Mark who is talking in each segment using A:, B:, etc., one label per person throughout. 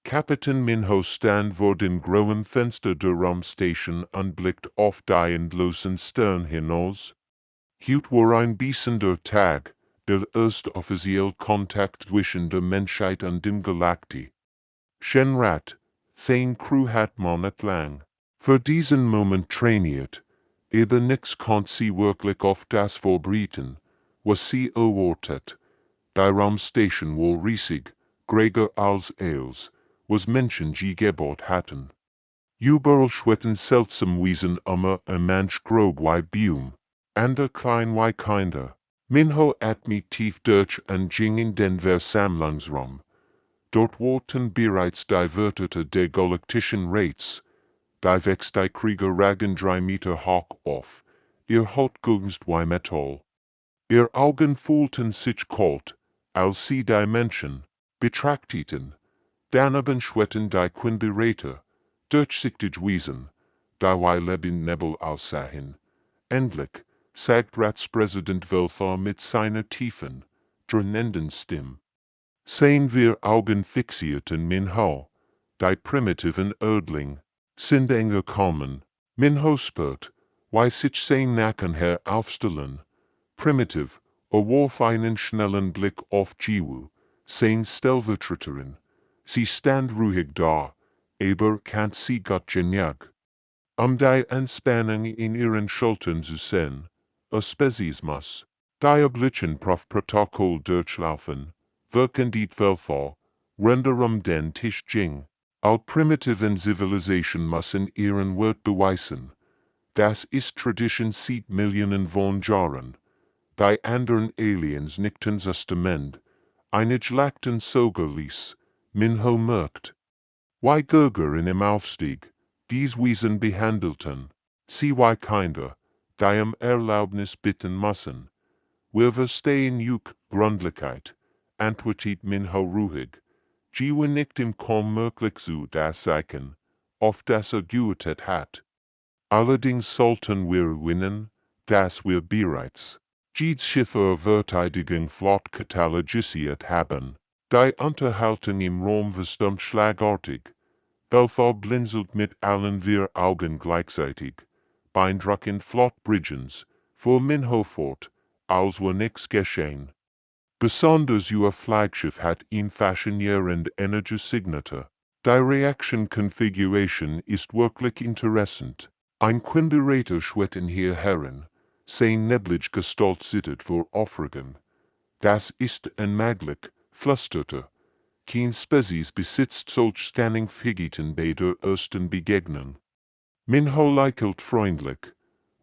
A: Kapitän Minho stand vor dem grauen Fenster der Raumstation und blickt auf die endlosen Stern hinaus. Heut war ein bissender Tag, der erste offizielle Kontakt zwischen der Menschheit und dem Galaktische. Rat, 10 Crew hat Monat lang. Für diesen Moment trainiert, aber nix konnte sie wirklich auf das vorbereiten, was sie erwartet. Die Raumstation war riesig, größer als alles, was Menschen je gebaut hatten. Überall schwitten seltsam Wesen manch grob wie Bium, ander klein wie Kinder. Minho atmet tief durch und ging in den Versammlungsraum. Dort warten bereits die Wörter der galaktischen Rates. Die wächst die Krieger ragen 3 Meter hoch auf, ihr Haut glänzt wie Metall. Ihr Augen fühlten sich kalt, als sie die Menschen betrachteten. Daneben schweten die Quinberater, durchsichtig Wesen, die wie Lebensnebel aussahen. Endlich sagt Ratspräsident Welthar mit seiner tiefen, dröhnenden Stimme. Sehen wir Augen fixierten Minho, die primitiven Erdling, sind angekommen. Minho spürt, wie sich sein Nacken aufstellen. Primitiv, warf einen schnellen Blick auf Jiwu, sein Stellvertreterin. Sie stand ruhig da, aber kann sie Gott genug. Die Anspannung in ihren Schultern zu sehen, Spezismus, die Oblitzen Prof Protokoll durchlaufen, wirken die Weltfall, renderum den Tisch ging. All primitiven Zivilisation müssen ihren Wert beweisen. Das ist Tradition seit Millionen von Jahren. Die anderen Aliens nickten zustimmt, einige lachten sogar ließ, Minho merkt. Wie Gürger in im Aufstieg, dies Wesen behandelten, sie wie Kinder, die Erlaubnis bitten müssen. Wir verstehen juk Grundlichkeit, antwortet Minho ruhig. Jiwe nickt ihm kaum möglich zu das Zeichen, auf das geütet hat. Allerdings sollten wir winnen, dass wir bereits Jids Schiffe Verteidigung flott katalogisiert haben. Die Unterhaltung im Raum verstummt schlagartig. Welthar blinzelt mit allen vier Augen gleichzeitig. Beeindruckend flott Bridgens, fuhr Minho fort, als war nix geschehen. Besonders ihr Flaggschiff hat ein faszinierend Energiesignate. Die Reaction Configuration ist wirklich interessant. Ein Quinberator schwitten hier Herren, sein neblig Gestalt zittert vor Aufregung. Das ist unmöglich, flüsterte. Kein Spezies besitzt solch Scanning Figiten bei der ersten Begegnung. Minho lächelt freundlich.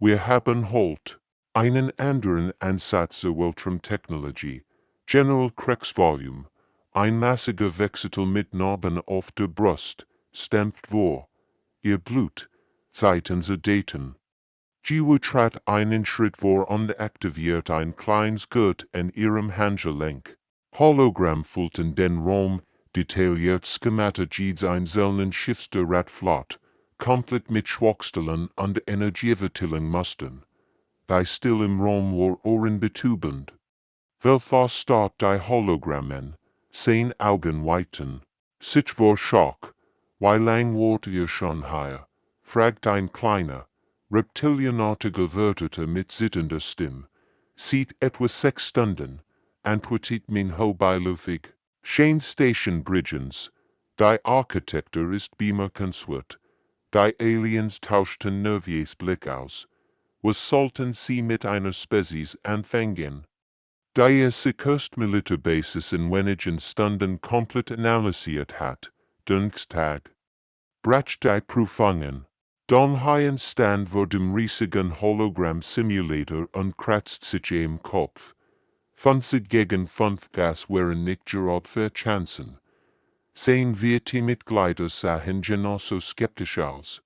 A: Wir haben halt einen anderen Ansatz zur Weltraumtechnologie. General Kriegsvolume, ein massiger Wechsel mit Narben auf der Brust, stampft vor. Ihr Blut, Zeiten zu daten. Jiwu trat einen Schritt vor und aktiviert ein kleines Gurt an ihrem Handgelenk. Hologramm füllten den Raum, detailliert Schemata Jids einzelnen Schiffs der Radflotte, komplett mit Schwachstellen und Energieverteilung mussten. Die Still im Raum war ohrenbetäubend. Welthar starrt die Hologrammen, sein Augen weiten. Sich vor Schock. Wie lang wart ihr schon hier? Fragt ein kleiner, reptilienartiger Wörter mit zitternder Stimme. Sieht etwa 6 Stunden, antwortet Minho beiläufig. Shane Station Bridgens. Die Architektur ist bemerkenswert. Die Aliens tauschten nervös Blick aus. Was sollten sie mit einer Spezies anfangen? Die zuerst Militärbasis in wenigen Stunden komplett analysiert hat, Dienstag. Brach die Prüfungen. Don Hien stand vor dem riesigen Hologramm-Simulator und kratzt sich im Kopf. 50 gegen 5 Gas wären nicht gerade für Chancen. Sein wir Teammitglieder sahen genauso skeptisch aus.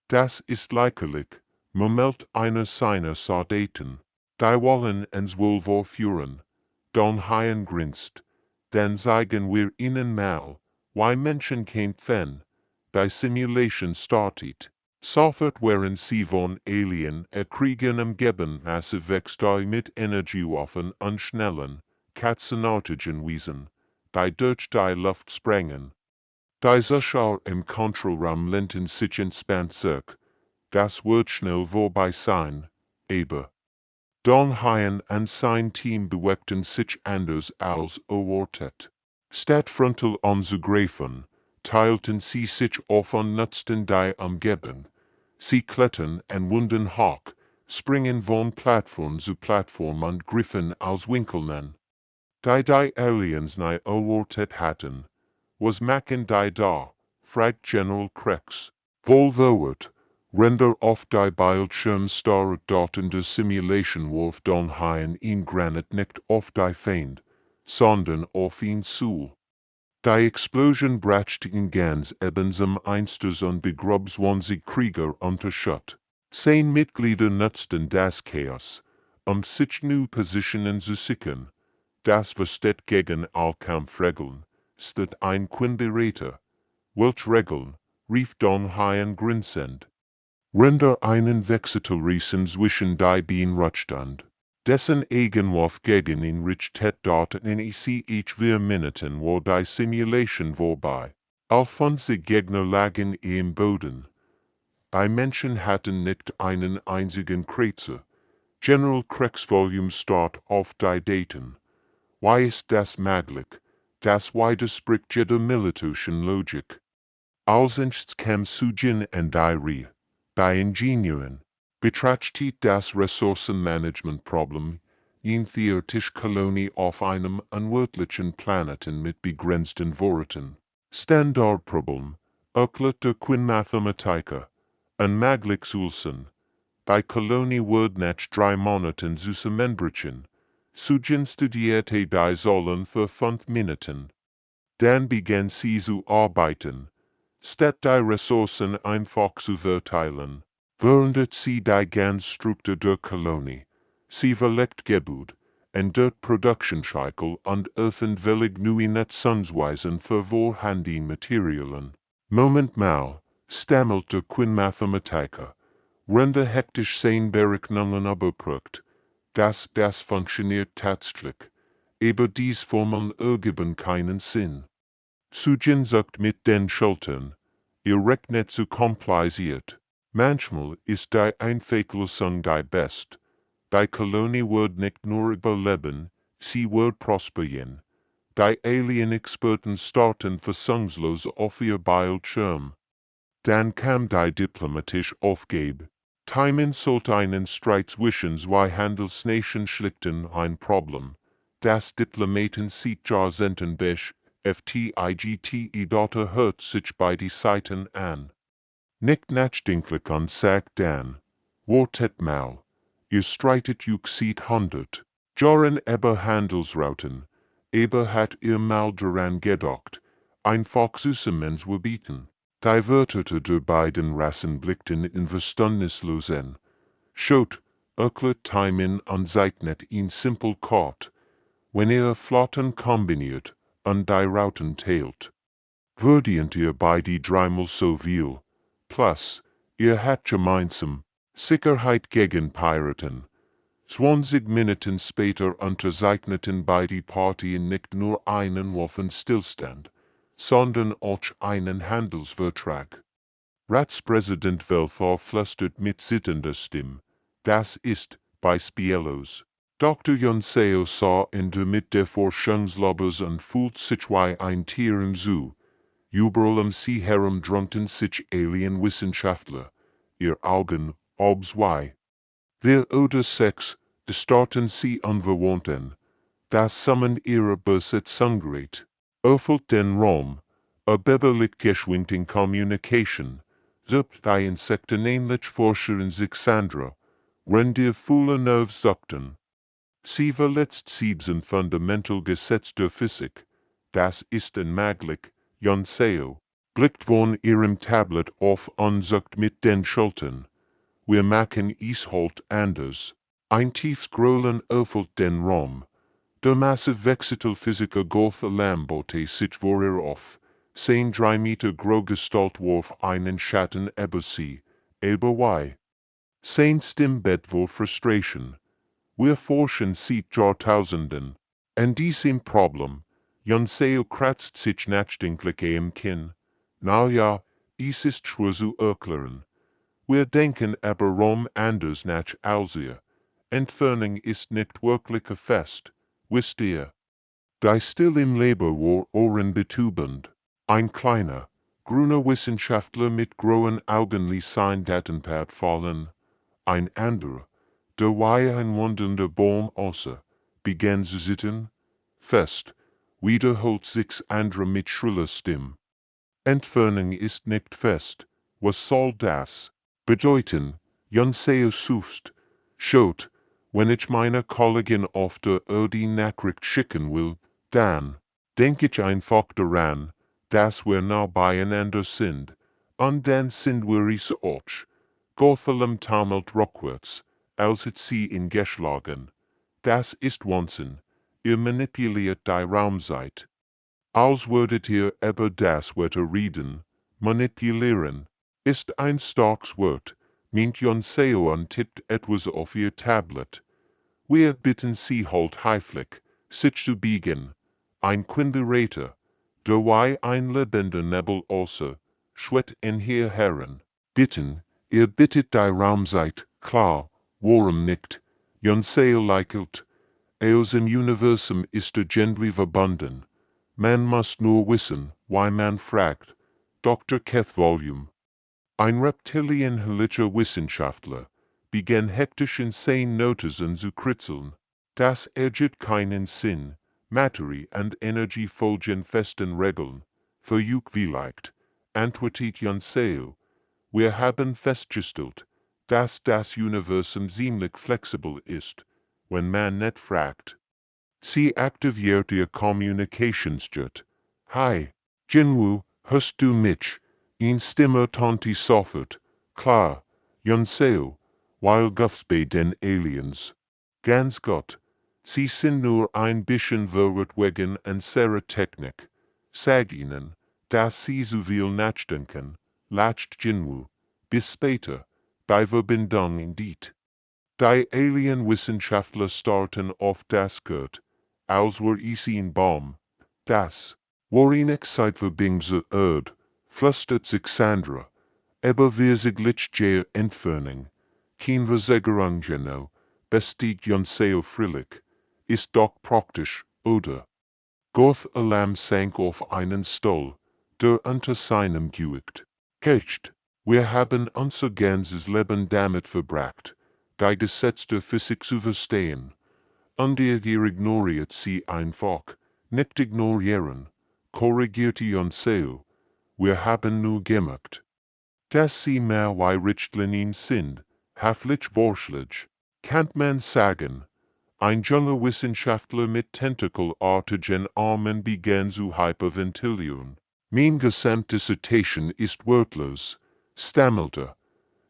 A: Das ist lächerlich, murmelt einer seiner Soldaten. Die wollen uns wohl vorführen. Don Hien grinst. Dann zeigen wir ihnen mal, wie Menschen kämpfen. Die Simulation startet. Sofort wären sie von Alien-Kriegen umgeben, massiv wächst mit Energiewaffen und schnellen, katzenartigen Wesen, die durch die Luft sprengen. Dieser Schau im Kontrollraum lenten sich entspannt zurück. Das wird schnell vorbei sein, aber Don Hyen und sein Team bewegten sich anders als erwartet. Statt frontal anzugreifen, teilten sie sich auf und nutzten die Umgebung. Sie klettern und wunden hoch, springen von Plattform zu Plattform und griffen aus Winkeln an. Die Aliens nie erwartet hatten, was machen die da, fragt General Krex. Volvoert, render auf die Bildschirm starret dort in der Simulation warf Don Hyen in Granit nicht auf die Feind, sondern auf ihn zu. Die Explosion brachte ihn ganz eben zum Einsters und begrub 20 Krieger unter Schutt. Seine Mitglieder nutzten das Chaos, sich new Positionen zu sichern. Das versteht gegen all Kampfregeln, steht ein Quinberäter. Welch Regeln, rief Don Hyen grinsend. Render einen Wechselriesen zwischen die beiden Rutschstand. Dessen Eigenwurf gegen ihn richtet dort in HFY Minuten war die Simulation vorbei. Alphonse Gegner lagen im Boden. Die Menschen hatten nicht einen einzigen Kreuzer. General Krex Volume start auf die Daten. Why ist das möglich? Das widerspricht jeder militärischen Logik. Alsenst kam Sujin und die Ingenieuren, betrachtet das Ressourcenmanagementproblem in theoretisch Kolonie auf einem unwirtlichen Planeten mit begrenzten Vorräten. Standardproblem, erklärte Quinn-Mathematiker, unmöglich Sulsen, die Kolonie wird nach 3 Monaten zusammenbrechen. Sujin studierte die Säulen für 5 Minuten. Dann begann sie zu arbeiten. Statt die Ressourcen einfach zu verteilen, verändert sie die ganze Struktur der Kolonie. Sie verlegt Gebäude, und der Produktionscycle und öffentlich neue Nutzungsweisen für vorhandene Materialien. Moment mal, stammelte Quinn-Mathematiker. Rende hektisch sein Berechnungen überprüft. Das funktioniert tatsächlich. Aber dies Formeln ergeben keinen Sinn. Sujin sagt mit den Schultern, ihr rechnet zu kompliziert. Manchmal ist die Einfachlösung die best. Die Kolonie wird nicht nur überleben, sie wird prosperieren. Die Alien-Experten starten fassungslos auf ihr Bildschirm. Dann kam die diplomatische Aufgabe. Timon sollte einen Streit zwischen zwei Handelsnationen schlichten, ein Problem. Das Diplomaten sieht Jarzentenbisch, FTIGTE Daughter hört sich beide Seiten an. Nicht nachdenklich und sagt dann, wartet mal, ihr streitet seit 100 Jahren über Handelsrouten, aber hat ihr mal daran gedacht, einfach zusammenzuarbeiten. Die Wörter der beiden Rassen blickten in Verständnislos an. Schaut, erklärt Timon und zeichnet ihn simpel kort, wenn ihr Flotten kombiniert und die Routen teilt. Würdet ihr beide dreimal so viel, plus, ihr habt gemeinsam, Sicherheit gegen Piraten. 20 Minuten später unterzeichneten beide Partien nicht nur einen Waffenstillstand, sondern auch einen Handelsvertrag. Ratspräsident Welfar flüstert mit zitternder Stimme, das ist, beispiellos. Dr. Yonseo sah in der Mitte der Forschungslabors und fühlt sich wie ein Tier im Zoo. Überall um sie herum drunten sich Alien-Wissenschaftler, ihr Augen, obzwei. Wir oder Sex, die starten sie unverwandt an. Das Summon ihrer Besitzungsgerät. Öffelt den Raum, erbeberlich geschwingt in Communication. Sucht die Insekten ähnlich Forscher in sich Sandra, rendir voller Nervsukten. Sie verletzt 7 fundamental Gesetz der Physik. Das ist unmöglich, Yonseo. Blickt von ihrem Tablet auf und sagt mit den Schultern. Wir machen es halt anders. Ein Tiefscrollen öffnet den Raum. Der Massivwechselphysiker Golf Lambote sich vor ihr auf. Sein 3 Meter große Gestalt warf einen Schatten über sie. Aber why? Sein Stimmbett vor Frustration. Wir forschen seit Jahrtausenden. An diesem Problem, Yonseo kratzt sich nachdenklich im Kinn. Na ja, es ist schwer zu erklären. Wir denken aber Rom anders nach Alsia. Entfernung ist nicht wirklich fest, wisst ihr. Die still im Labor war ohrenbetäubend. Ein kleiner, grüner Wissenschaftler mit grauen Augen ließ sein Datenpad fallen. Ein anderer, der wie ein wandernder Baum außer, begann zu sitzen. Fest, wiederholt sich andere mit schriller Stimme. Entfernung ist nicht fest. Was soll das bedeuten? Jonseo suchst. Schaut, wenn ich meine Kollegen auf der Erde Nachricht schicken will, dann denk ich einfach daran, dass wir nah beieinander sind, und dann sind wir es auch. Gothelem taumelt rückwärts, als it sie in geschlagen. Das ist Wahnsinn. Ihr manipuliert die Raumzeit. Als würdet ihr über das Wetter reden, manipulieren, ist ein starkes Wort, meint Jonseo und tippt etwas auf ihr Tablet. Wir bitten Sie halt heiflich, sich zu biegen, ein Quinderator, der wie ein lebender Nebel außer, schwett in hier Herren, bitten, ihr bittet die Raumzeit, klar, warum nicht, Jonseo lächelt, aus im Universum ist Gentry verbunden. Man muss nur wissen, why man fragt. Dr. Keth Volume. Ein reptilienhöllischer Wissenschaftler begann hektisch in seinen Notizen zu kritzeln. Das ergibt keinen Sinn. Materie und Energie folgen festen Regeln. Für euch vielleicht, antwortet Jonseo. Wir haben festgestellt, dass das Universum ziemlich flexibel ist, wenn man nicht fragt. Sie aktiviert ihr Communicationsjet. Hi, Jinwoo, hörst du mich? In Stimme tonti sofort. Klar, Jonseo, weil Guffs bei den Aliens. Ganz Gott, sie sind nur ein bisschen verwirrt wegen unserer Technik. Sag ihnen, dass sie so viel nachdenken, lacht Jinwoo. Bis später, bei Verbindung indeed. Die Alien-Wissenschaftler starten auf das Gurt, als wär es ein Baum. Das, worin Zeitverbindung zur Erde, flüstert sich Sandra, aber wir sich lichtgehe Entfernung. Kein Versägerung genau, bestiegt Jonseo frillig, ist doch praktisch, oder? Goth Alarm sank auf einen Stuhl, der unter seinem Gewicht. Echt, wir haben unser ganzes Leben damit verbracht, die Gesetze der Physik zu verstehen. Und ihr ignoriert sie einfach, nicht ignorieren, korrigierte Jonseo. Wir haben nur gemacht, dass sie mehr wie Richtlinien sind, haflich borschlich, kann man sagen. Ein junger Wissenschaftler mit tentakelartigen Armen begann zu hyperventilieren. Mein Gesamtdissertation ist wortlos, stammelte.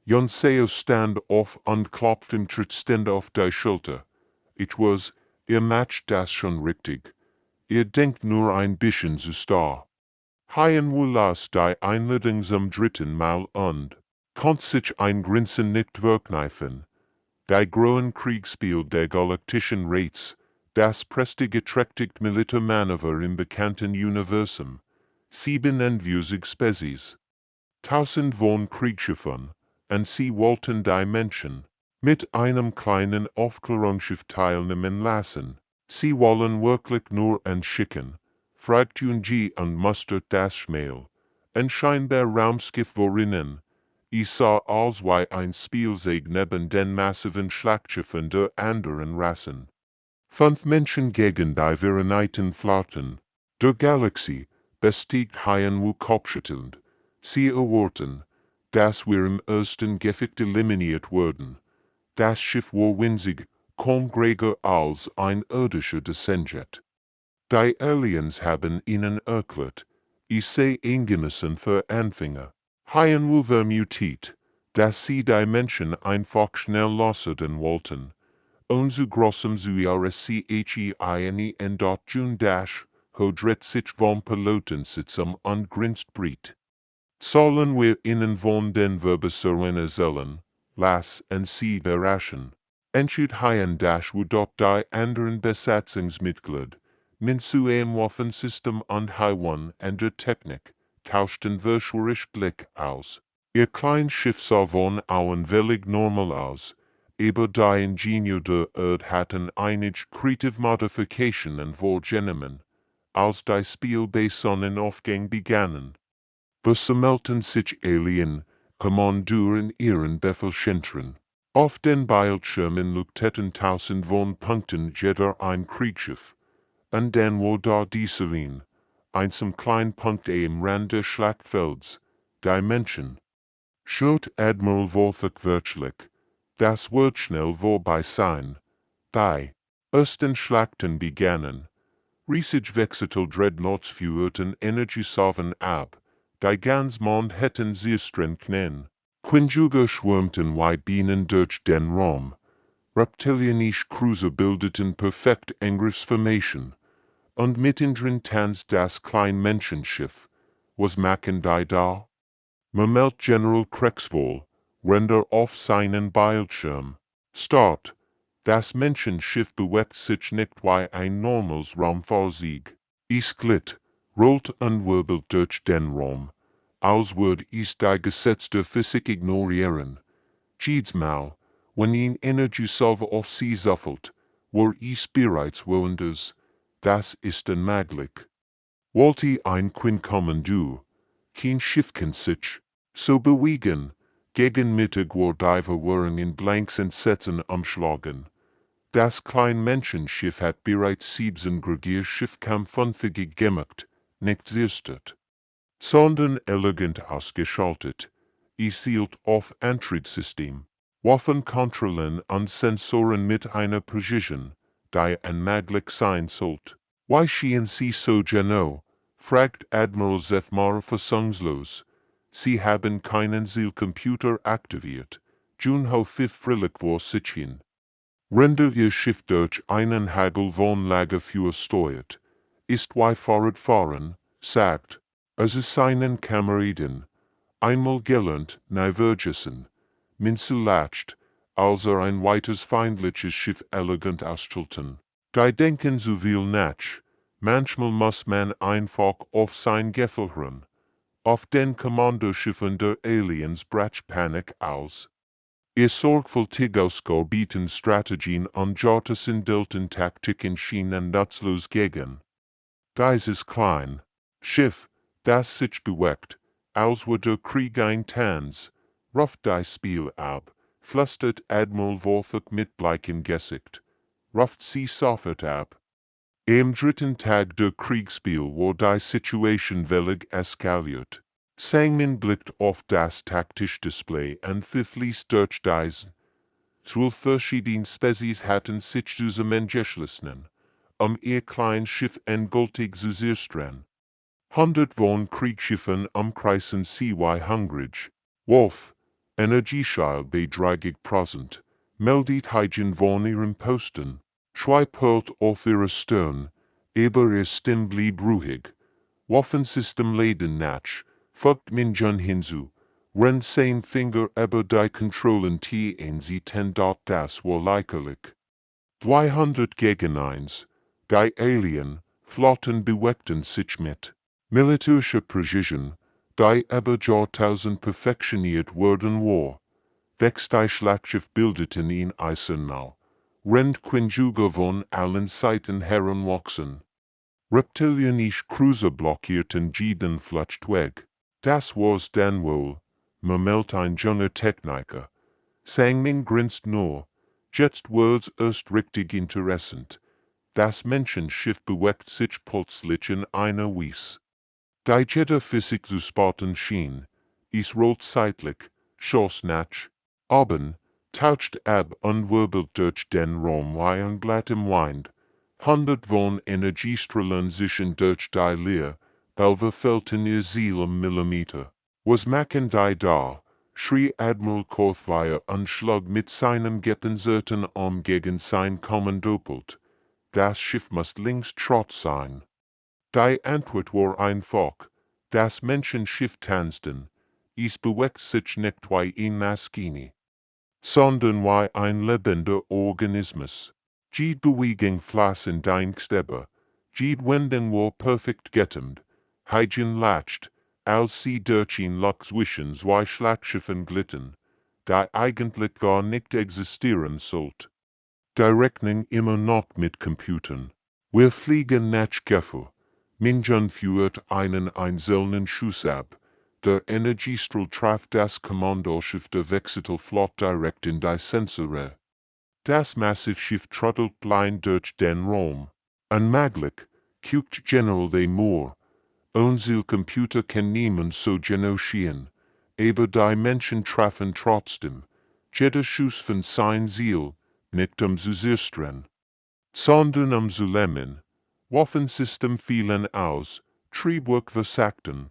A: Jonseo stand auf und klopfte ihm tröstend auf die Schulter. Ich weiß, ihr macht das schon richtig. Ihr denkt nur ein bisschen zu starr. Haien wohl las die Einladung zum dritten Mal und konnt sich ein Grinsen nicht verkneifen. Die großen Kriegsspiel der Galaktischen Rates, das prestigeträchtigt Militärmanöver im bekannten Universum. 47 Spezies. 1000 von Kriegsschiffen, und sie wollten die Menschen mit einem kleinen Aufklärungsschiff teilnehmen lassen. Sie wollen wirklich nur anschicken, fragt Junji und mustert das Schmähl. Ein scheinbar Raumschiff worinnen. Ich sah als wie ein Spielzeug neben den massiven Schlachtschiffen der anderen Rassen. 5 Menschen gegen die Vereinigten Flotten der Galaxie bestiegt Haien kopfschüttelnd. Sie erwarten, dass wir im ersten Gefecht eliminiert wurden. Das Schiff war winzig, kaum größer als ein irdischer Descentjet. Die Aliens haben ihnen erklärt, ich sei eingemessen für Anfänger. Haien vermutet, dass sie die Menschen einfach schnell loswerden wollten. Und zu großem Zuarschehen dort Jun Dash, hodret sich vom Pilotensitz und grinst breit. Sollen wir ihnen von den Verbesserungen erzählen, lass und sie überraschen. Entschied Haien Dash dort die anderen Besatzungsmitglied, min zu einem Waffensystem und Haiwan und der Technik, tauschten verschwörerisch Blick aus. Ihr klein Schiff sah von außen völlig normal aus, aber die Ingenieur der Erde hatten einige creative Modificationen vorgenommen, als die Spiel bei Sonnenaufgang begannen. Versammelten sich Alien, Kommanduren ihren Befehlszentren. Auf den Bildschirmen leuchteten tausend von Punkten jeder ein Kriegsschiff. Und dann war da Dieselin, einsam klein Punkt am Rand des Schlachtfelds, die Menschen. Schot Admiral Wolfach wirklich, das wird schnell vorbei sein. Die ersten Schlachten begannen. Riesig wechselte Dreadnoughts führten Energiesaven ab, die ganz Mond hätten sie streng können. Quinjuger schwärmten wie Bienen durch den Raum. Reptilianische Cruiser bildeten perfekt Angriffsformation. Und mittendrin tanzt das kleine Menschenschiff. Was machen die da? Meldet General Kriegswohl, Render auf seinen Bildschirm. Start. Das Menschenschiff bewegt sich nicht wie ein normales Raumfahrzeug. Es glitt, rollt und wirbelt durch den Raum, als würde es die Gesetze der Physik ignorieren. Jedes Mal, wenn ein Energiesalve auf sie saffelt, war es bereits woanders. Das ist unmöglich. Wollte ein Quinkommando, kein Schiff kann sich so bewegen. Gegen Mittag war die Verwirrung in Blanks und Sätzen umschlagen. Das kleine Menschenschiff hat bereits 7 Gregierschiffkampfunfähig gemacht, nicht zerstört, sondern elegant ausgeschaltet. Es zielt auf Antriebssystem, Waffenkontrollen und Sensoren mit einer Precision, die unmöglich sein sollte. Why schien sie so genau? Fragt Admiral Zethmar fassungslos. Sie haben keinen Zielcomputer aktiviert. Junho 5 frillig vor sich hin. Render ihr Schiff durch einen Hagel von Lagerfeuer steuert. Ist wie fahren, sagt, es ist seinen Kameraden. Einmal gelernt, Neuvergessen. Minzu lacht, als ein weiteres feindliches Schiff elegant ausschalten. Die denken so viel nach. Manchmal muss man einfach auf sein Gefühl hören. Auf den Kommandoschiffen der Aliens bricht Panik aus. Ihr sorgfältiger bieten Strategien und Jartesindelten Taktiken schienen nutzlos gegen. Dieses klein Schiff, das sich bewegt, als würde der Krieg ein Tanz, ruft das Spiel ab, flüstert Admiral Wolfach mit bleichen Gesicht, ruft sie sofort ab. Am dritten Tag der Kriegsspiel war die Situation völlig eskaliert. Sangmin blickt auf das Taktischdisplay und verfließt durch diesen. 12 verschiedene Spezies hatten sich zusammengeschlossen, ihr kleines Schiff endgültig zu zerstören. 100 von Kriegsschiffen umkreisen sie wie hungrig. Wolf, Energieschall bei 30%, meldet Heigen von ihrem Posten. Schweipelt auf ihre Stirn, aber ihr Stimm blieb ruhig. Waffensystem leiden nach, folgt Minjun hinzu, rennt sein Finger über die Kontrollen und sie dort das war lächerlich. 200 gegen 1, die Alien, Flotten bewegten sich mit militärischer Präzision, die über Jahrtausend perfektioniert worden war. Wächst die Schlachtschiff bildeten ihn Eisenmal. Rennt Quinjuga von allen Seiten heranwachsen. Reptilianische Cruiser blockierten jeden Fluchtweg. Das war's dann wohl, murmelt ein junger Techniker. Sangmin grinst nur. Jetzt wird's erst richtig interessant. Das Menschenschiff bewegt sich plötzlich in einer Weise. Die jede Physik zu spotten schien. Es rollt seitlich, schoss nach oben, taucht ab und wirbelt durch den Raum wie ein Blatt im Wind. 100 von Energiestrahlen sich durch die Leer, überfällten ihr Ziel im Millimeter. Was machen die da? Schrie Admiral Korthweier und schlug mit seinem gepanzerten Arm gegen sein Kommandopult. Das Schiff muss längst Schrott sein. Die Antwort war einfach. Das Menschenschiff tanzten. Es bewegt sich nicht wie ein Maschine, sondern wie ein lebender Organismus. Jede Bewegung floss in dein Stäbe. Jede Wendung war perfekt getimed. Heigen lacht, als sie durch ihn zwischen zwei Schlagschiffen glitten, die eigentlich gar nicht existieren sollt. Die rechnen immer noch mit Computern. Wir fliegen nach Gefahr. Minjan führt einen einzelnen Schuss ab. Der Energiestrahl traf das Kommandoschiff der Wechselflotte direkt in die Sensore. Das Massivschiff trottelt blind durch den Raum. Unmöglich, guckt General de Moore. Unser Computer kann niemand so genau schienen. Aber die Menschen treffen trotzdem. Jeder Schuss von sein Ziel, nicht zu zerstören, sondern zu lähmen. Waffensystem fielen aus, Triebwerk versagten.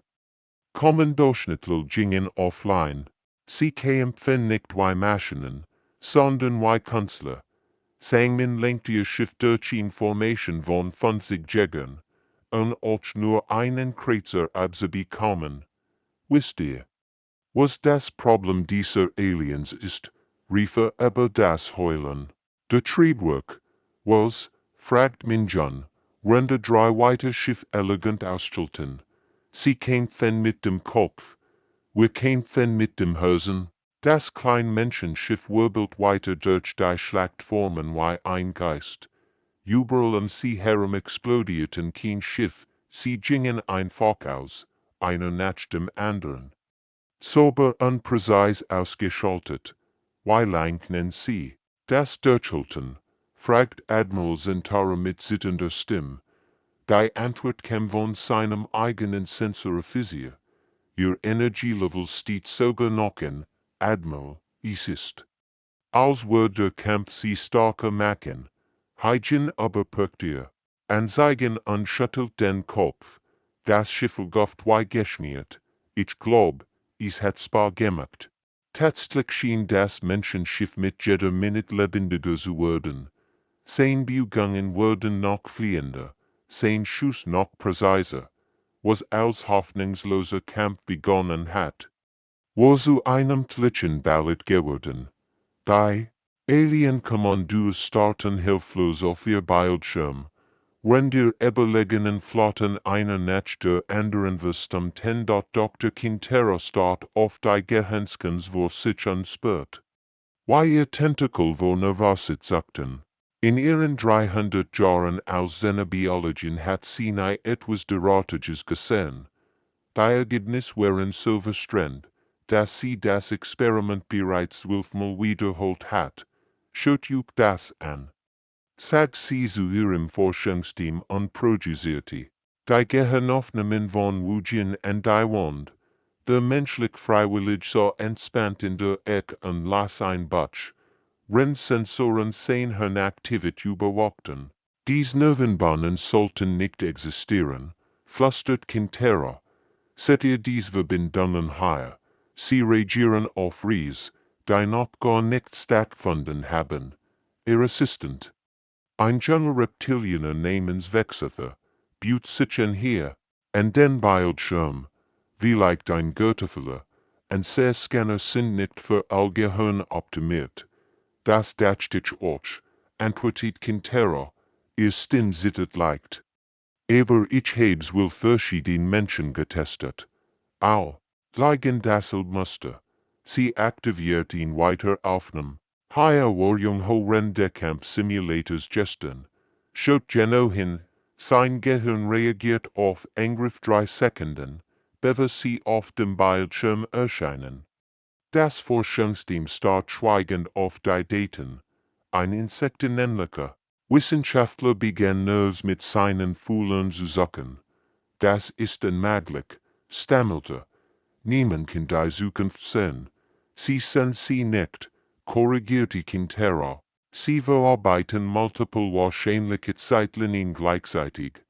A: Kommandosschnittel gingen offline. Sie kämpfen nicht wie Maschinen, sondern wie Künstler. Sangmin lenkte ihr Schiff durch Information von 50 Jägern, und auch nur einen Kreuzer abzubekommen. Wisst ihr, was das Problem dieser Aliens ist, rief über das Heulen. Der Triebwerk, was, fragt Minjan, rende drei weite Schiff elegant ausstellten. Sie kämpfen mit dem Kopf, wir kämpfen mit dem Herzen. Das kleine Menschenschiff wirbelt weiter durch die Schlachtformen wie ein Geist. Überall sie herum explodierten kein Schiff, sie gingen einfach aus, einer nach dem anderen. Sauber und präzise ausgeschaltet. Wie lang nennen sie das durchhalten? Fragt Admiral Zentara mit zitternder Stimme. Die Antwort kam von seinem eigenen Sensor Physik. Ihr Energielevel steht sogar noch in, Admiral, es ist. Als würde der Kampf sie starker machen. Heigen aber packt ihr. Anzeigen und schüttelt den Kopf. Das Schiff gofft wie geschmiert. Ich glaub, es hat Spaß gemacht. Tatsächlich schien das Menschenschiff mit jeder Minute lebendiger zu werden. Sein Bewegungen wurden noch fliehender, sein Schuss noch präziser. Was als hoffnungsloser Kampf begonnen hat, war zu einem tödlichen Ballett geworden. Die Alien-Kommandos starrten hilflos auf ihr Bildschirm. Wenn die überlegenen Flotten einer nach der anderen verstummten, Dr. Quintero starrt auf die Gehenskens vor sich anspürt. Wie ihr Tentakel vor nervösit sagten. In ihren 300 Jahren als Xenobiologin hat sie nie etwas derartiges gesehen. Die Ergebnisse waren so verstrengt, dass sie das Experiment bereits 12-mal wiederholt hat. Schaut euch das an. Sagt sie zu ihrem Forschungsteam und projizierte. Die Gehirnaufnahmen von Wujin und Daiwand. Der menschlich freiwillig so entspannt in der Ecke und las ein Butch. Sensoren sehen Hirnaktivität überwachten. Diese Nervenbahnen sollten nicht existieren, flüstert Quintero. Seht ihr diese Verbindungen hier? Sie reagieren auf Ries, die noch gar nicht stattgefunden haben. Ihr Assistent. Ein junger Reptilianer namens Wechsether, buht sich an hier, an den Bildschirm, vielleicht ein Götterfüller, und sehr Scanner sind nicht für Allgehirn optimiert. Das dachte auch, antwortet Quintero, ihr Sinn sittet leicht. Aber ich hab's will verschieden Menschen getestet. All, gleichen dasselbe Muster. Sie aktiviert ihn weiter aufnehmen. Hier war jung ho Rendecamp Simulators gestern. Schaut genau hin, sein Gehirn reagiert auf Angriff 3 Sekunden, bevor sie auf dem Bildschirm erscheinen. Das Forschungsteam starrt schweigend auf die Daten. Ein insektenähnlicher Wissenschaftler begann nervös mit seinen Fühlern zu suchen. Das ist unmöglich, stammelte. Niemand kann die Zukunft sehen. Sie sind sie nicht, korrigierte Quintero. Sie verarbeiten multiple Wahrscheinlichkeitszeitlinien gleichzeitig.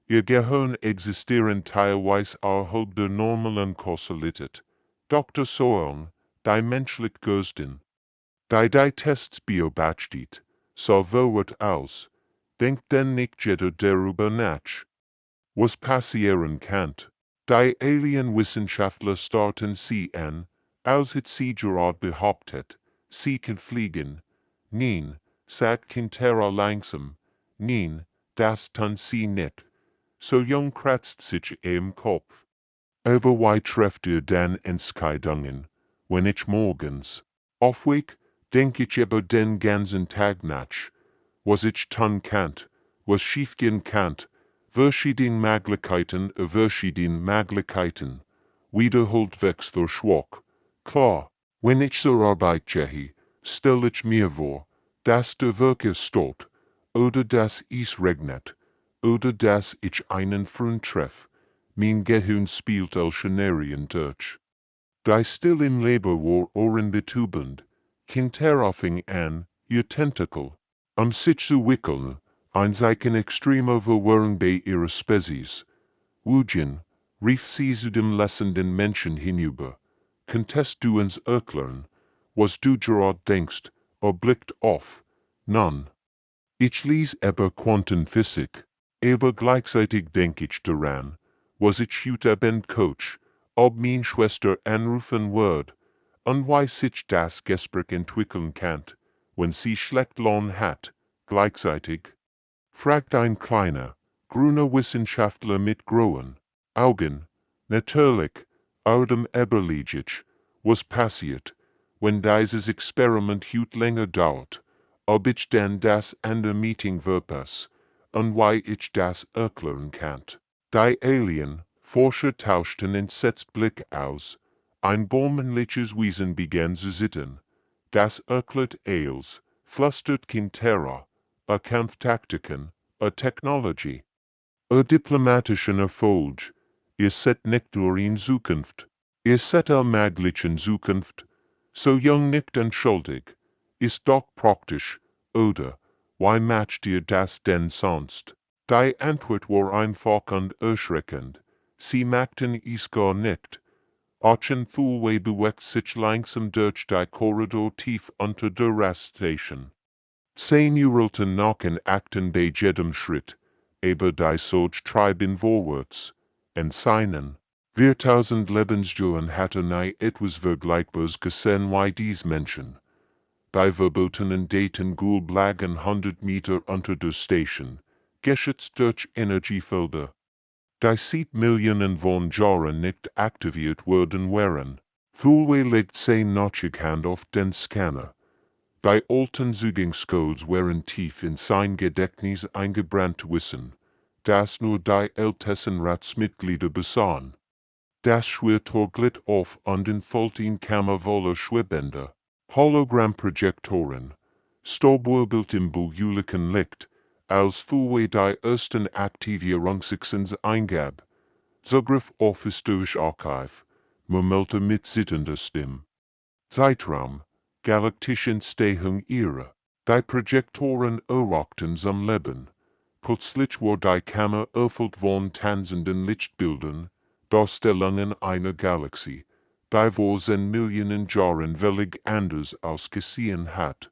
A: Ihr Gehirn existieren teilweise außerhalb der normalen Kausalität. Dr. Soong, die menschlich Görstin. Die Tests beobachtet, so wird aus. Denkt denn nicht jeder darüber nach. Was passieren kann. Die Alien-Wissenschaftler starten sie an, als hat sie gerade behauptet, sie kann fliegen. Nein, sagt Quintero langsam. Nein, das tun sie nicht. So jung kratzt sich im Kopf. HFY treffte dan Enscheidungen, wenn ich morgens aufweg, denk ich über den ganzen Tag nach, was ich tun kann, was schiefgehen kann, verschiedene Möglichkeiten, wiederholt wächst der Schwach. Klar, wenn ich zur Arbeit gehe, stell ich mir vor, dass der Verkehr stört, oder dass es regnet, oder dass ich einen Freund treffe. Mein Gehirn spielt al Szenarien durch. Die still im Leben war oren betubend, kind Anfang an, ihr Tentakel, sich zu wickeln, ein Zeichen extremer Verwirrung bei ihrer Spezies. Wohin, rief sie zu dem lessenden Menschen hinüber, könntest du uns erklären, was du gerad denkst, blickt auf, nun. Ich lies über Quantenphysik, aber gleichzeitig denk ich daran, was ich heute ben Coach, ob mein Schwester anrufen wird, und wie sich das Gespräch entwickeln kann, wenn sie schlecht Lohn hat, gleichzeitig. Fragt ein kleiner, grüner Wissenschaftler mit grauen Augen, natürlich, Ardem Eberligic, was passiert, wenn dieses Experiment heute länger dauert, ob ich denn das an der Meeting verpasse, und wie ich das erklären kann. Die Alien-Forscher tauschten entsetzt Blick aus, ein bäumliches Wesen begann zu zittern. Das erklärt alles, flüstert Quintera, Kampftaktiken, Technology, diplomatischen Erfolg, ihr seid nicht nur in Zukunft, ihr seid allmählichen Zukunft, so jung nicht entschuldig, ist doch praktisch, oder, why macht ihr das denn sonst? Die Antwort war einfach und erschreckend, sie machten es gar nicht. Archen Thulwe bewegt sich langsam durch die Korridor tief unter der Raststation. Sie neuerten noch in Akten bei jedem Schritt, aber die Sog treiben vorwärts, und seinen 4000 Lebensjahren hatten nie etwas Vergleichbares gesehen wie dies Menschen. Bei verbotenen Daten blagen 100 Meter unter der Station, geschützt durch Energiefelder. Die sieht Millionen von Jahren nicht aktiviert worden waren. Thulwe legt seine notchige Hand auf den Scanner. Die alten Zugangscodes waren tief in sein Gedächtnis eingebrannt wissen, das nur die ältesten Ratsmitglieder besahen. Das Schwertor glitt auf und entfällt in Kammervoller Schwebender, Hologrammprojektoren, Staubwirbelt im bujulichen Licht, als Thulwe die ersten Aktivierungssequenz eingab. Zugriff auf historisch Archiv, murmelte mit zitternder Stimme. Zeitraum, Galaktische Entstehung ihrer. Die Projektoren erwachten zum Leben. Plötzlich war die Kammer erfüllt von tanzenden Lichtbildern, Darstellungen einer Galaxie, die vor 10 Millionen Jahren völlig anders ausgesehen hat.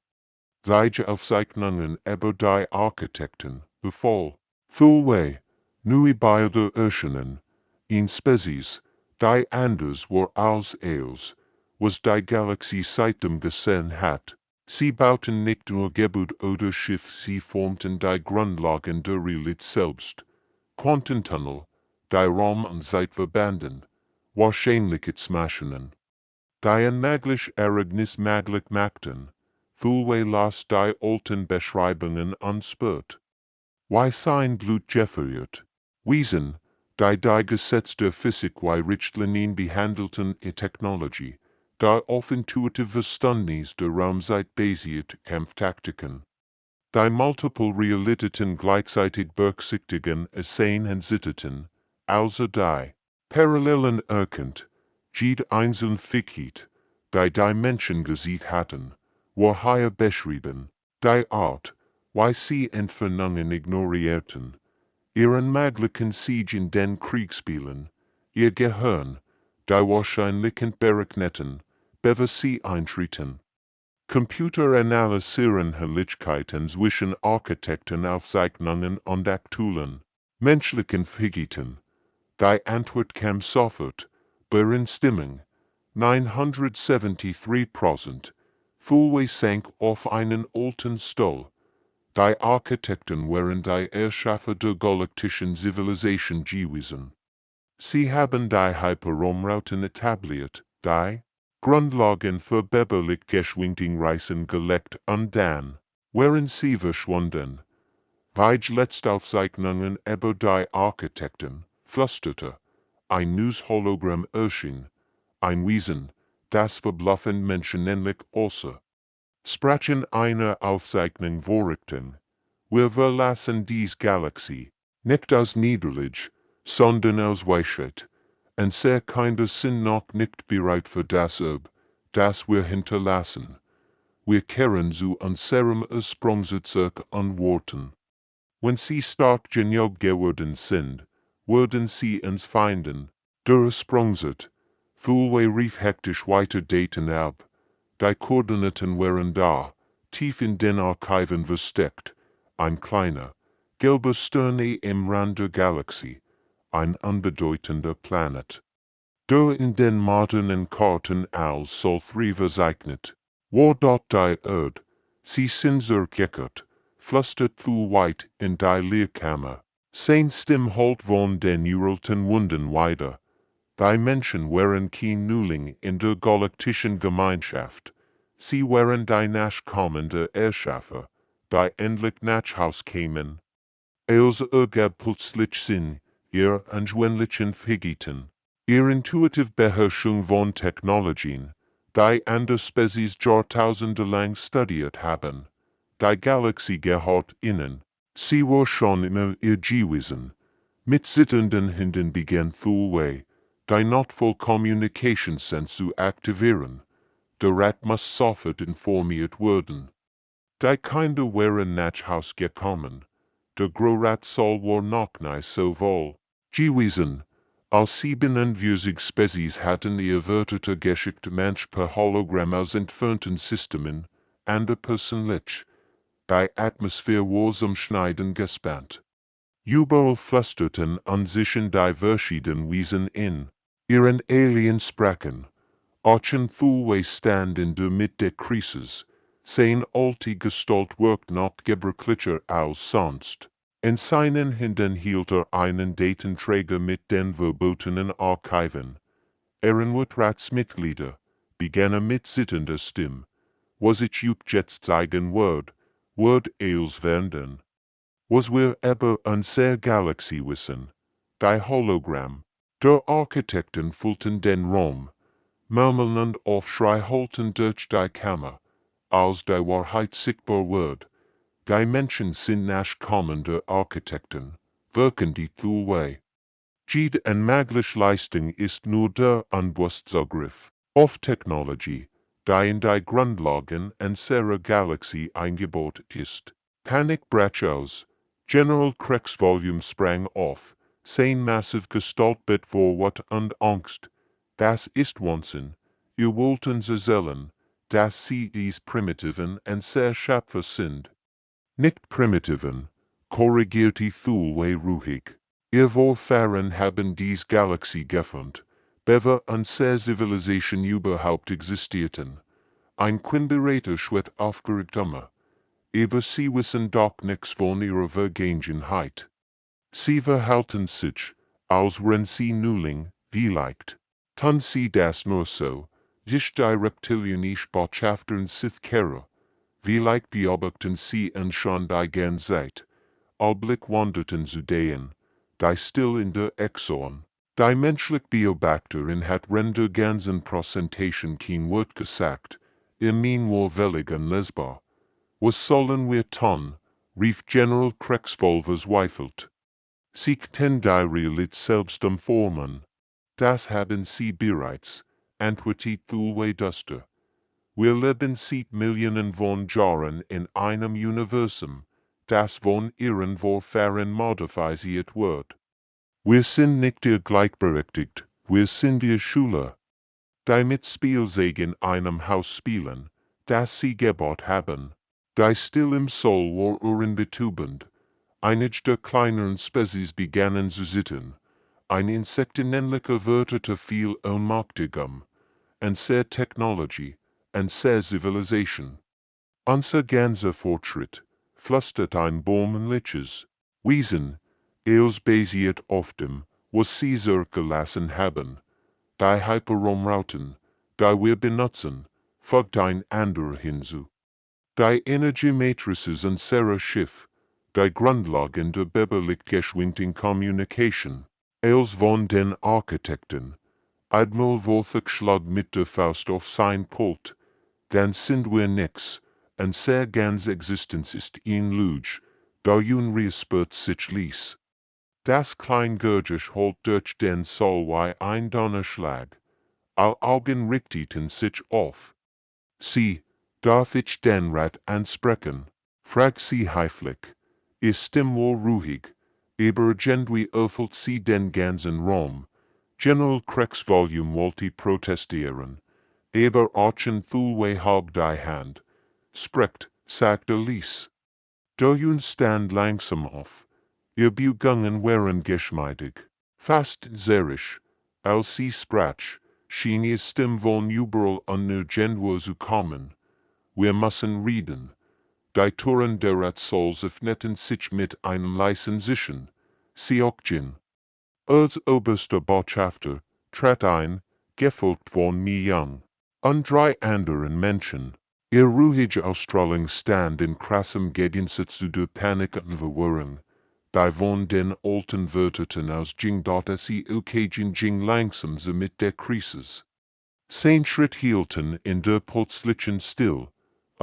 A: Seine Aufzeichnungen über die Architekten befahl. Thulwe, neue Bilder erschienen, in Spezies, die anders war als els, was die Galaxie seitdem gesehen hat. Sie bauten nicht nur Gebäude oder Schiff, sie formten die Grundlagen der Realität selbst. Quantentunnel, die Raum und Zeit verbanden, Wahrscheinlichkeitsmaschinen, die unmöglich Ereignis möglich machten. Thulwe las die alten Beschreibungen anspürt. Wie sein Blut gefeuert. Wesen, die Gesetz der Physik wie Richtlinien behandelten Technologie, die auf intuitive Verständnis der Raumzeit basiert Kampftaktiken. Die multiple Realitäten gleichzeitig berücksichtigen, sehen und zitterten, also die Parallelen erkannt, jede einzelne Fähigkeit, die Menschen gesehen hatten, war hier beschrieben, die Art, wie sie Entfernungen ignorierten, ihren möglichen Sieg in den Kriegsspielen, ihr Gehirn, die wahrscheinlichen Berechneten, bevor sie eintreten. Computer analysieren Helligkeiten zwischen Architektenaufzeichnungen und aktuellen, menschlichen Fähigkeiten. Die Antwort kam sofort, Übereinstimmung, 973%. Thulwe sank auf einen alten Stuhl. Die Architekten waren die Erschaffer der galaktischen Zivilisation gewesen. Sie haben die Hyperraumrouten etabliert, die Grundlagen für Beberlich geschwintigen Reisen gelegt und dann wären sie verschwunden. Beide Letztaufzeichnungen über die Architekten flüsterte ein neues Hologramm erschien, ein Wesen, das verbluffend menschenähnlich aussah. Sprachen einer Aufzeichnung vorrichten. Wir verlassen dies Galaxie, nicht aus Niederlage, sondern aus Weichheit, und sehr Kinder sind noch nicht bereit für das Erbe, das wir hinterlassen. Wir kehren zu unserem Ursprungssitz zurück und warten. Wenn sie stark genug geworden sind, werden sie uns finden. Der Ursprungssitz, Thulwe rief hektisch weiter daten ab. Die Koordinaten waren da, tief in den Archiven versteckt, ein kleiner, gelber Sterne im Rand der Galaxie, ein unbedeutender Planet. Der in den modernen Karten als solch verzeichnet, war dort die Erde, sie sind zurückgekehrt, flüstert Thulweit in die Lehrkammer, sein Stimme holt von den uralten Wunden weiter. Die Menschen waren kein Neuling in der galaktischen Gemeinschaft. Sie waren die Nachkommen der Erschaffer, die endlich nach Haus kämen. Els ergab plötzlich Sinn, ihr anschwänglichen Fähigkeiten, ihr intuitive Beherrschung von Technologien, die andere Spezies Jahrtausende lang studiert haben. Die Galaxie gehört ihnen. Sie war schon immer ihr gewesen. Mit zitternden Händen begann Thulwe, die Notfall Communication Sense zu aktivieren. Der Rat muss sofort informiert werden. Die Kinder waren nach Haus gekommen. Der Großrat soll war noch nicht so wohl gewesen. Als 47 Spezies hatten ihr erwartete Geschichte manch per Hologramm aus entfernten Systemen, ander persönlich. Die Atmosphäre war zum Schneiden gespannt. Überall flüsterten an sich die verschiedenen Wesen in ihren Alien-Sprachen. Archen Thulwe stand in der Mitte der Krisis. Sein alte Gestalt wirkt noch gebrechlicher als sonst. In seinen Händen hielt einen Datenträger mit den verbotenen Archiven. Ehrenwort Ratsmitglieder, begann mit zitternder Stimme. Was ich jetzt zeigen wird eils werden. Was wir über unsere Galaxie wissen. Die Hologramm, der Architekten füllten den Raum. Murmeln und Aufschrei holten durch die Kammer, als die Wahrheit sichtbar wird. Die Menschen sind Nachkommen der Architekten, wirken die Thulwe. Jede unmögliche Leistung ist nur der Unbewusstzugriff auf Technologie, die in die Grundlagen unserer Galaxie eingebaut ist. Panik brach aus. General Kriegsvolume sprang auf, sein massiv Gestaltbild vor Wut und Angst. Das ist Wahnsinn. Ihr wollt uns erzählen, dass sie dies Primitiven und sehr Schöpfer sind. Nicht Primitiven, korrigierte Thulwe ruhig. Ihr Vorfahren haben dies Galaxie gefunden, bevor unsere Zivilisation überhaupt existierten. Ein Quinberater schwert aufgeregt aber sie wissen doch nichts von ihrer Vergangenheit. Sie verhalten sich, als wären sie Neuling, vielleicht. Tun sie das nur so, sich die reptilianische Botschafter Sith-Kehrer. Vielleicht beobachten sie uns schon die ganze Zeit. Allblick wanderten zu denen, die still in der Exon. Die menschliche Beobachterin hat render ganzen Präsentation kein Wort gesagt, ihr Mien war völlig unlesbar. Was sollen wir tun? Rief General Kriegsvoll verzweifelt. Sie können die Realität selbst formen. Das haben sie bereits, antwortete Thulwe duster. Wir leben seit Millionen von Jahren in einem Universum, das von ihren Vorfahren modifiziert wird. Wir sind nicht ihr gleichberechtigt, wir sind ihr Schüler. Die mit Spielzeugen in einem Haus spielen, das sie gebaut haben. Die still im Soul war ohrenbetäubend. Einige der kleineren Spezies begannen zu zittern. Ein insektenähnlicher wörterte viel ohnmächtigem. Unsere Technologie, unsere Zivilisation. Unser ganzer Fortschritt, flüstert ein Baum liches. Wesen, els basiert auf dem, was Caesar gelassen haben, die Hyperraumrouten, die wir benutzen, folgt ein ander hinzu. Die Energiematrices unserer Schiff, die Grundlagen der beberlichtgeschwindigen Communication, als von den Architekten, Admiral Wolfgang mit der Faust auf sein Pult, dann sind wir nix, und sehr ganz Existenz ist ein Lüge, da unreespert sich ließ. Das Kleingurgisch holt durch den Soul wie ein Donnerschlag, all Augen richteten sich auf. Sie, darf ich den Rat ansprechen? Fragt sie heiflich. Ist Stimme wohl ruhig, aber irgendwie öffelt sie den ganzen Raum. General Kriegsvolume wollte protestieren, aber Archen Thulwe hab die Hand. Sprecht, sagt Elise. Dojun stand langsam auf. Ihr Bugungen waren geschmeidig, fast zerisch. Als sie sprach, schien ihr Stimme von überall unerkennbar zu kommen. Wir müssen reden. Die Toren der Ratsals öffneten sich mit einem leisen Zischen. Sie Okjin. Als oberster Botschafter trat ein, gefolgt von Mi-Young und drei anderen Menschen. Ihr ruhige Ausstrahlung stand in krassem Gegensatz zu der Panik und Verwirrung, die von den alten Wörtern ausging, dass sie ging langsam so mit der Krise. Sein Schritt hielten in der plötzlichen Still.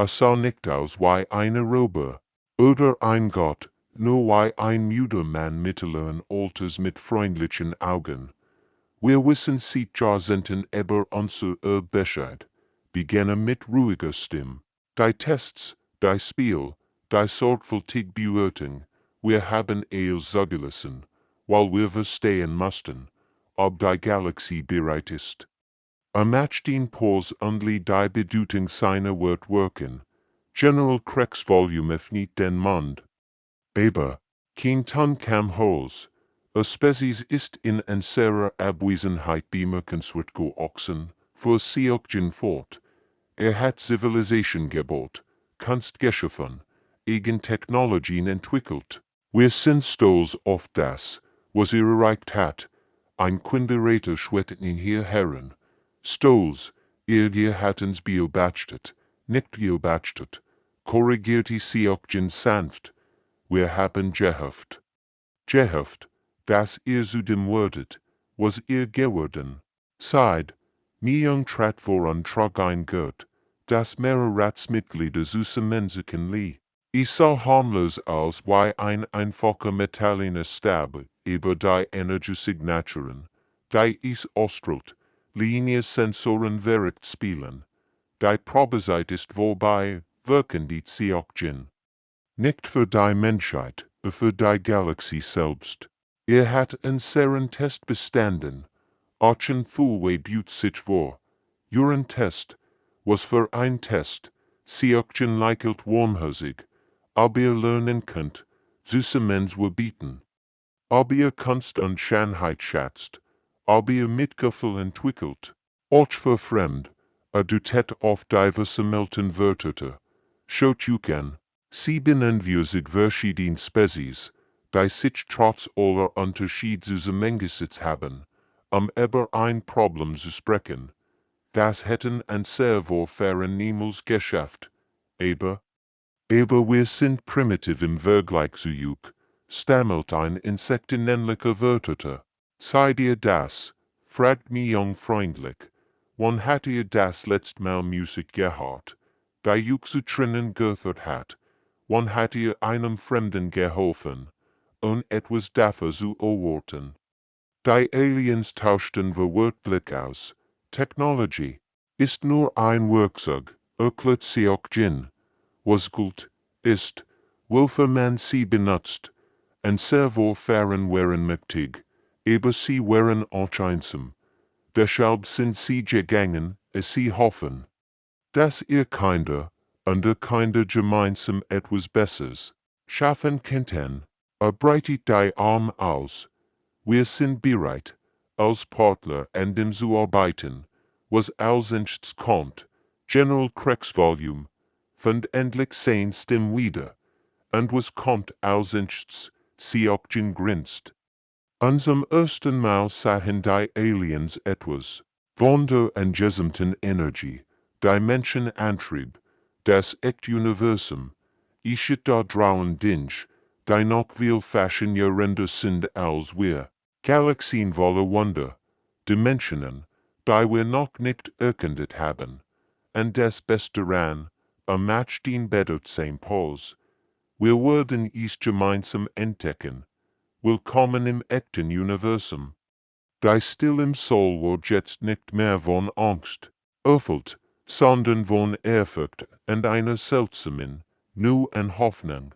A: Sah nicht aus wie eine Robbe oder ein Gott, nur wie ein müder Mann mittleren Alters mit freundlichen Augen. Wir wissen sie sind aber unser Bescheid. Beginne mit ruhiger Stimme. Die Tests, die Spiel, die sorgfältig Beurteilung, wir haben zugelassen, weil wir verstehen mussten, ob die Galaxie bereit ist. Match den Pause und die Bedeutung seiner Wortwirken. General Kriegsvolume öffnet den Mund. Aber, kein Ton kam heraus. Spezies ist in unserer Abwesenheit bemerkenswert gewachsen, fuhr Seokjin fort. Hat Zivilisation gebaut, Kunst geschaffen, Technologien entwickelt. Wir sind stolz auf das, was erreicht hat. Ein Kinderräter schwetteten hier Herren. Stolz, ihr hatten's beobachtet, nicht beobachtet, korrigierte Seokjin sanft. Wir haben gehofft. Gehofft, dass ihr zu dem würdet, was ihr geworden seid. Mi-Young trat vor und trug ein Gurt, das mehrere Ratsmitglieder zusammensitzen ließ. Ich sah harmlos aus wie ein einfacher metallener Stab über die Energiesignaturen, die ich ausstrahlt, Linie-Sensoren verrückt spielen. Die Probezeit ist vorbei, wirken die Seokjin. Nicht für die Menschheit, für die Galaxie selbst. Hat unseren Test bestanden. Archen Thulwe büt sich vor. Euren Test, was für ein Test, Seokjin lächelt warmherzig. Ob ihr lernen könnt, Süßemens wir bieten. Ob ihr Kunst und Schönheit schätzt, ob ihr Mitgefühl entwickelt. Euch verfremd, dutet auf diverse melten Wörter. Schaut an. Sie benennen wir sich verschieden Spezies, die sich trotz aller Unterschied zusammengesetzt haben, über ein Problem zu sprechen. Das hätten ein sehr fern niemals geschafft. Aber wir sind primitiv im Vergleich zu euch, stammelt ein insektenähnlicher Wörter. Seid ihr das? Fragt Mi-Young freundlich. Wann hat ihr das letzte Mal Musik gehört, die euch zu trennen gefördert hat? Wann hat ihr einem Fremden geholfen, und etwas dafür zu erwarten? Die Aliens tauschten wortwörtlich aus. Technology ist nur ein Werkzeug, erklärt Seokjin. Was gut ist, wofür man sie benutzt, und sehr fern waren mächtig, aber sie waren auch einsam. Deshalb sind sie gegangen, sie hoffen, dass ihr Kinder, unter Kinder gemeinsam etwas Besseres schaffen könnten. Breitet die Arm aus. Wir sind bereit, als Partner an dem zu arbeiten, was als nächstes kommt. General Kriegsvolume, fand endlich sein Stimme wieder. Und was kommt als nächstes? Seokjin grinst. Unserem ersten Mal sahen die Aliens etwas. Wunder und gesamten Energie, die Menschenantrieb, das Echt-Universum, ischet da draußen dinch, die noch viel faszinierender sind als wir. Galaxien voller Wunder, Dimensionen, die wir noch nicht erkannt haben. Und das Beste daran, macht den bedeutsam Pause. Wir werden es gemeinsam entdecken. Willkommen im echten Universum. Die Still im Soul wird jetzt nicht mehr von Angst erfüllt, sondern von Ehrfurcht und einer seltsamen, neuen Hoffnung.